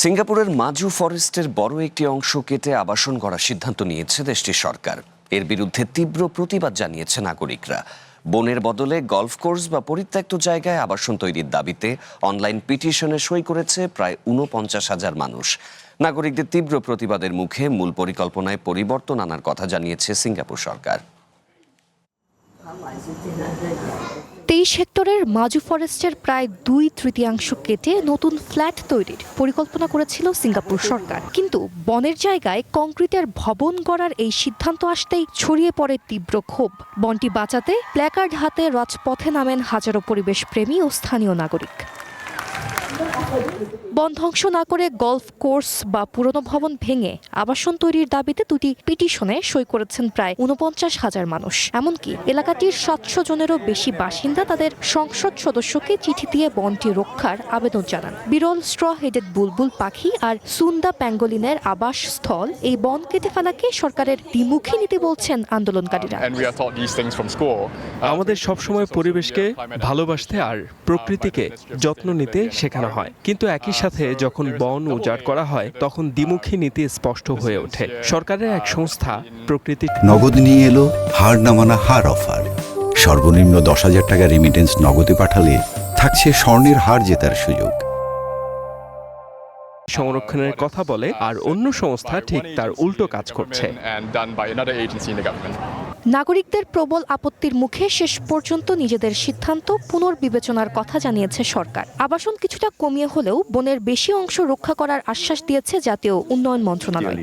সিঙ্গাপুরের মাজু ফরেস্টের বড় একটি অংশ কেটে আবাসন করার সিদ্ধান্ত নিয়েছে দেশটির সরকার। এর বিরুদ্ধে তীব্র প্রতিবাদ জানিয়েছে নাগরিকরা। বনের বদলে গলফ কোর্স বা পরিত্যক্ত জায়গায় আবাসন তৈরির দাবিতে অনলাইন পিটিশনে সই করেছে প্রায় ৪৯,০০০ মানুষ। নাগরিকদের তীব্র প্রতিবাদের মুখে মূল পরিকল্পনায় পরিবর্তন আনার কথা জানিয়েছে সিঙ্গাপুর সরকার। ২৩ হেক্টরের মাজু ফরেস্টের প্রায় ২/৩ কেটে নতুন ফ্ল্যাট তৈরির পরিকল্পনা করেছিল সিঙ্গাপুর সরকার। কিন্তু বনের জায়গায় কংক্রিটের ভবন গড়ার এই সিদ্ধান্ত আসতেই ছড়িয়ে পড়ে তীব্র ক্ষোভ। বনটি বাঁচাতে প্ল্যাকার্ড হাতে রাজপথে নামেন হাজারো পরিবেশপ্রেমী ও স্থানীয় নাগরিক। বন ধ্বংস না করে গলফ কোর্স বা পুরনো ভবন ভেঙে আবাসন তৈরির দাবিতে দুটি পিটিশনে সই করেছেন প্রায় ৪৯,০০০ মানুষ। এমনকি এলাকাটির ৭০০ জনেরও বেশি বাসিন্দা তাদের সংসদ সদস্যকে চিঠি দিয়ে বনটি রক্ষার আবেদন জানান। বিরল স্ট্র হেডেড বুলবুল পাখি আর সুন্দা প্যাঙ্গোলিনের আবাসস্থল এই বন কেটে ফেলাকে সরকারের দ্বিমুখী নীতি বলছেন আন্দোলনকারীরা। আমাদের সবসময় পরিবেশকে ভালোবাসতে আর প্রকৃতিকে যত্ন নিতে শেখানো হয়, কিন্তু একই সাথে যখন বন উজাড় করা হয় তখন দ্বিমুখী নীতি স্পষ্ট হয়ে ওঠে। সরকারের এক সংস্থা প্রকৃতি নগদ নিয়ে এলো হার না মানা হার অফার। সর্বনিম্ন ১০,০০০ টাকা রেমিটেন্স নগদে পাঠালে থাকছে স্বর্ণের হার জেতার সুযোগ। সংরক্ষণের কথা বলে আর অন্য সংস্থা ঠিক তার উল্টো কাজ করছে। নাগরিকদের প্রবল আপত্তির মুখে শেষ পর্যন্ত নিজেদের সিদ্ধান্ত পুনর্বিবেচনার কথা জানিয়েছে সরকার। আবাসন কিছুটা কমিয়ে হলেও বনের বেশি অংশ রক্ষা করার আশ্বাস দিয়েছে জাতীয় উন্নয়ন মন্ত্রণালয়।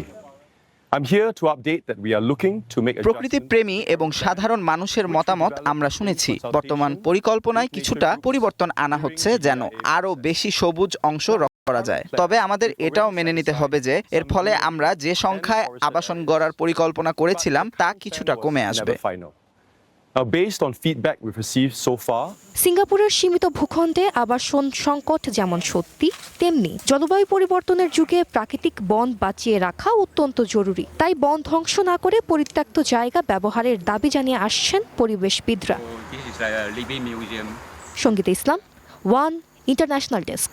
প্রকৃতি প্রেমী এবং সাধারণ মানুষের মতামত আমরা শুনেছি। বর্তমান পরিকল্পনায় কিছুটা পরিবর্তন আনা হচ্ছে যেন আরো বেশি সবুজ অংশ রক্ষা করা যায়। তবে আমাদের এটাও মেনে নিতে হবে যে এর ফলে আমরা যে সংখ্যায় আবাসন গড়ার পরিকল্পনা করেছিলাম তা কিছুটা কমে আসবে। সিঙ্গাপুরের সীমিত ভূখণ্ডে আবাসন সংকট যেমন সত্যি, তেমনি জলবায়ু পরিবর্তনের যুগে প্রাকৃতিক বন বাঁচিয়ে রাখা অত্যন্ত জরুরি। তাই বন ধ্বংস না করে পরিত্যক্ত জায়গা ব্যবহারের দাবি জানিয়ে আসছেন পরিবেশবিদরা। সঙ্গীতা ইসলাম, ওয়ান ইন্টারন্যাশনাল ডেস্ক।